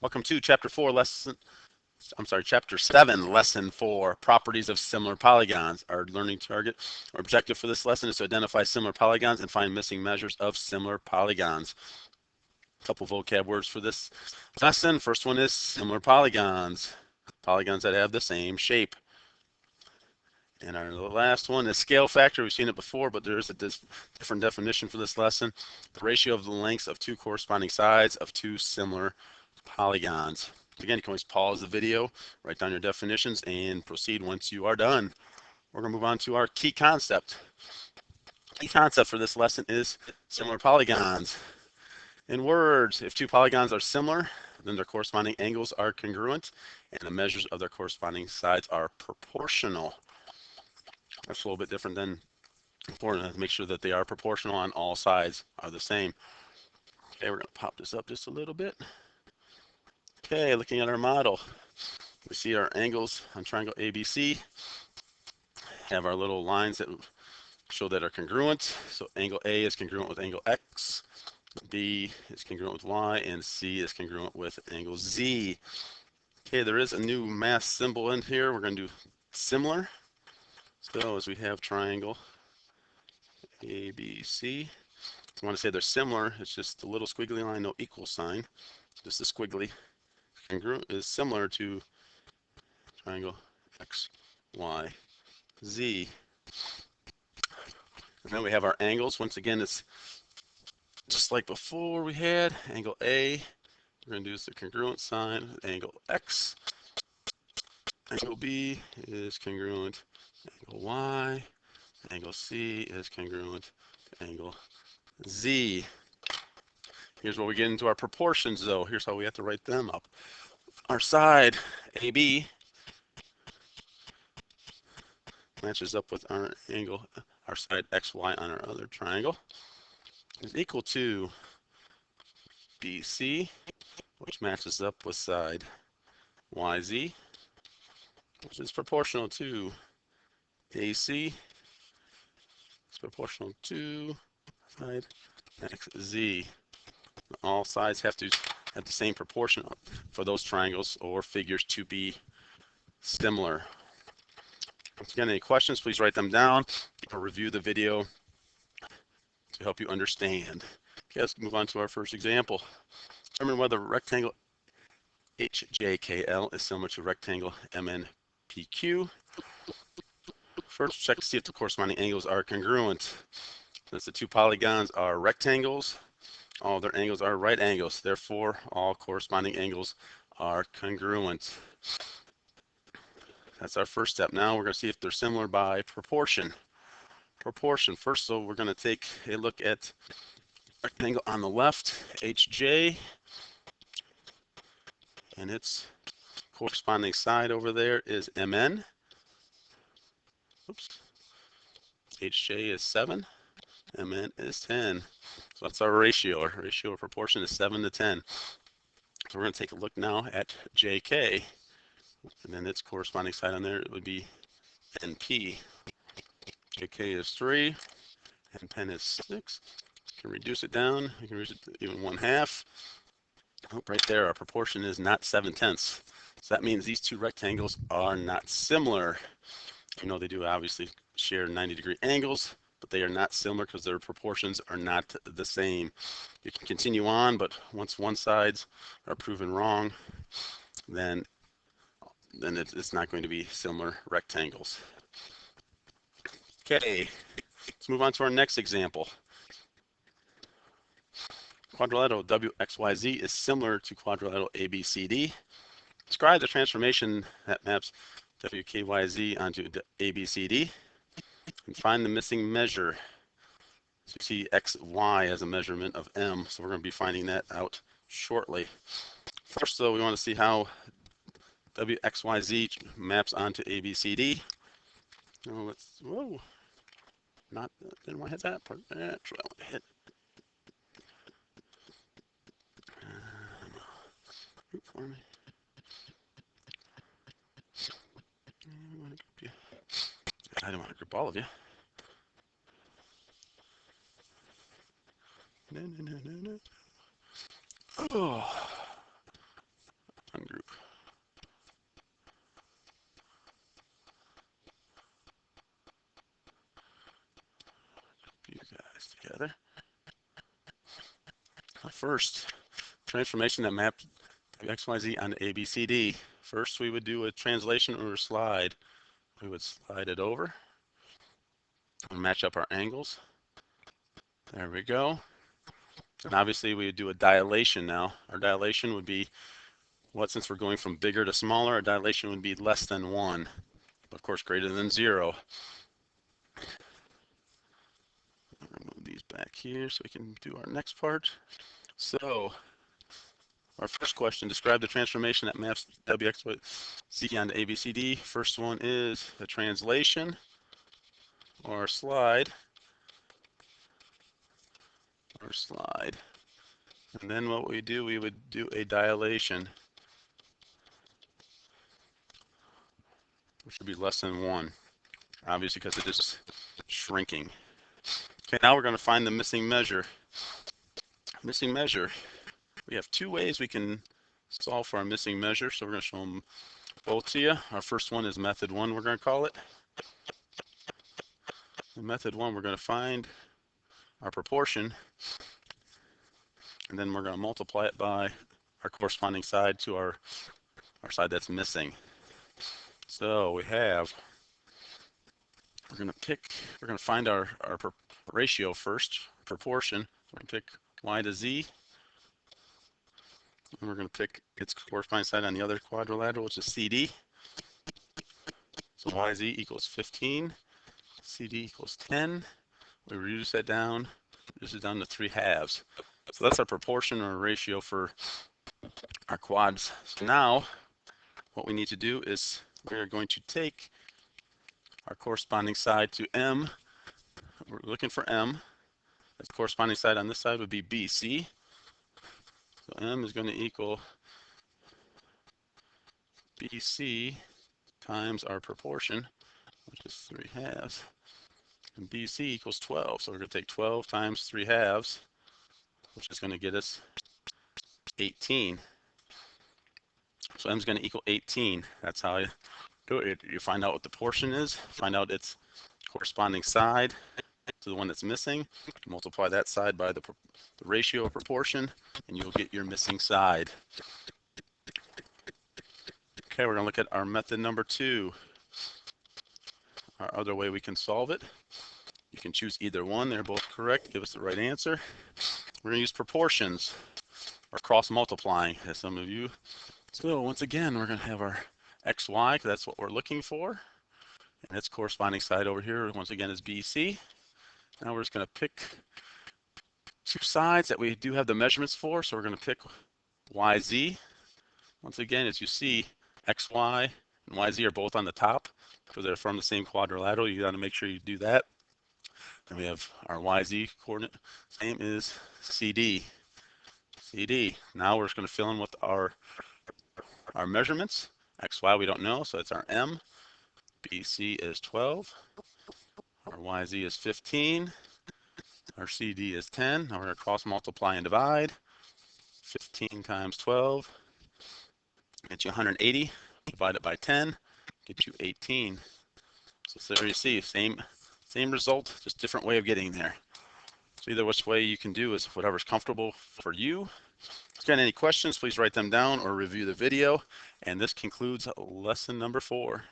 Welcome to Chapter 7, Lesson 4, Properties of Similar Polygons. Our learning target or objective for this lesson is to identify similar polygons and find missing measures of similar polygons. A couple vocab words for this lesson. First one is similar polygons. Polygons that have the same shape. And our last one is scale factor. We've seen it before, but there is a different definition for this lesson. The ratio of the lengths of two corresponding sides of two similar polygons. Again, you can always pause the video, write down your definitions, and proceed once you are done. We're going to move on to our key concept. Key concept for this lesson is similar polygons. In words, if two polygons are similar, then their corresponding angles are congruent, and the measures of their corresponding sides are proportional. That's a little bit different than important to make sure that they are proportional on all sides are the same. Okay, we're going to pop this up just a little bit. Okay, looking at our model, we see our angles on triangle ABC have our little lines that show that are congruent. So angle A is congruent with angle X, B is congruent with Y, and C is congruent with angle Z. Okay, there is a new math symbol in here. We're going to do similar. So as we have triangle ABC, I want to say they're similar. It's just a little squiggly line, no equal sign. Just a squiggly. Congruent is similar to triangle X, Y, Z. And then we have our angles. Once again, it's just like before we had angle A. We're going to use the congruent sign with angle X. Angle B is congruent. Angle Y. Angle C is congruent. Angle Z. Here's where we get into our proportions, though. Here's how we have to write them up. Our side AB matches up with our angle, our side XY on our other triangle, is equal to BC, which matches up with side YZ, which is proportional to AC, it's proportional to side XZ. All sides have to have the same proportion for those triangles or figures to be similar. If you got any questions, please write them down or review the video to help you understand. Okay, let's move on to our first example. Determine whether rectangle HJKL is similar to rectangle MNPQ. First, check to see if the corresponding angles are congruent. Since the two polygons are rectangles, all their angles are right angles. Therefore, all corresponding angles are congruent. That's our first step. Now we're going to see if they're similar by proportion. Proportion. First, so we're going to take a look at rectangle on the left, HJ, and its corresponding side over there is MN. Oops. HJ is 7, MN is 10. So that's our ratio. Our ratio of proportion is 7 to 10. So we're going to take a look now at JK. And then its corresponding side on there it would be NP. JK is 3, and pen is 6. You can reduce it down. You can reduce it to even 1/2. Oh, right there, our proportion is not 7/10. So that means these two rectangles are not similar. You know they do obviously share 90-degree angles, but they are not similar because their proportions are not the same. You can continue on, but once one sides are proven wrong, then it's not going to be similar rectangles. Okay, let's move on to our next example. Quadrilateral WXYZ is similar to quadrilateral ABCD. Describe the transformation that maps WKYZ onto ABCD and find the missing measure. So you see XY as a measurement of M, so we're going to be finding that out shortly. First, though, we want to see how WXYZ maps onto ABCD. Oh, whoa, didn't want to hit that part. That's what I want to hit. For me. I don't want to grip all of you. No. Oh. first, transformation that mapped X, Y, Z onto A, B, C, D. First, we would do a translation or a slide. We would slide it over and match up our angles. There we go. And obviously, we would do a dilation now. Our dilation would be since we're going from bigger to smaller, our dilation would be less than 1. Of course, greater than 0. Move these back here so we can do our next part. So, our first question, describe the transformation that maps WX with Z onto ABCD. First one is a translation or slide. And then what we do, we would do a dilation, which would be less than 1, obviously because it is shrinking. Okay, now we're going to find the missing measure. Missing measure. We have 2 ways we can solve for our missing measure, so we're going to show them both to you. Our first one is method 1, we're going to call it. In method 1, we're going to find our proportion, and then we're going to multiply it by our corresponding side to our side that's missing. So we're going to find our ratio first, proportion. We're going to pick Y to Z, and we're going to pick its corresponding side on the other quadrilateral, which is CD. So YZ equals 15, CD equals 10. We reduce it down to 3/2. So that's our proportion or ratio for our quads. So now what we need to do is we're going to take our corresponding side to M. We're looking for M. The corresponding side on this side would be BC. So M is going to equal BC times our proportion, which is 3/2. And BC equals 12. So we're going to take 12 times 3/2, which is going to get us 18. So M is going to equal 18. That's how you do it. You find out what the portion is, find out its corresponding side to the one that's missing, multiply that side by the ratio of proportion, and you'll get your missing side. Okay, we're going to look at our method number 2. Our other way we can solve it. You can choose either one. They're both correct. Give us the right answer. We're going to use proportions or cross multiplying, as some of you. So once again, we're going to have our XY, because that's what we're looking for. And its corresponding side over here, once again, is BC. Now we're just going to pick 2 sides that we do have the measurements for. So we're going to pick YZ. Once again, as you see, XY and YZ are both on the top because they're from the same quadrilateral. You got to make sure you do that. Then we have our YZ coordinate. Same is CD. CD. Now we're just going to fill in with our measurements. XY we don't know, so it's our M. BC is 12. Our YZ is 15. Our CD is 10. Now we're going to cross multiply and divide. 15 times 12 gets you 180. Divide it by 10, get you 18. So there you see, same result, just different way of getting there. So either which way you can do is whatever's comfortable for you. If you got any questions, please write them down or review the video. And this concludes lesson number 4.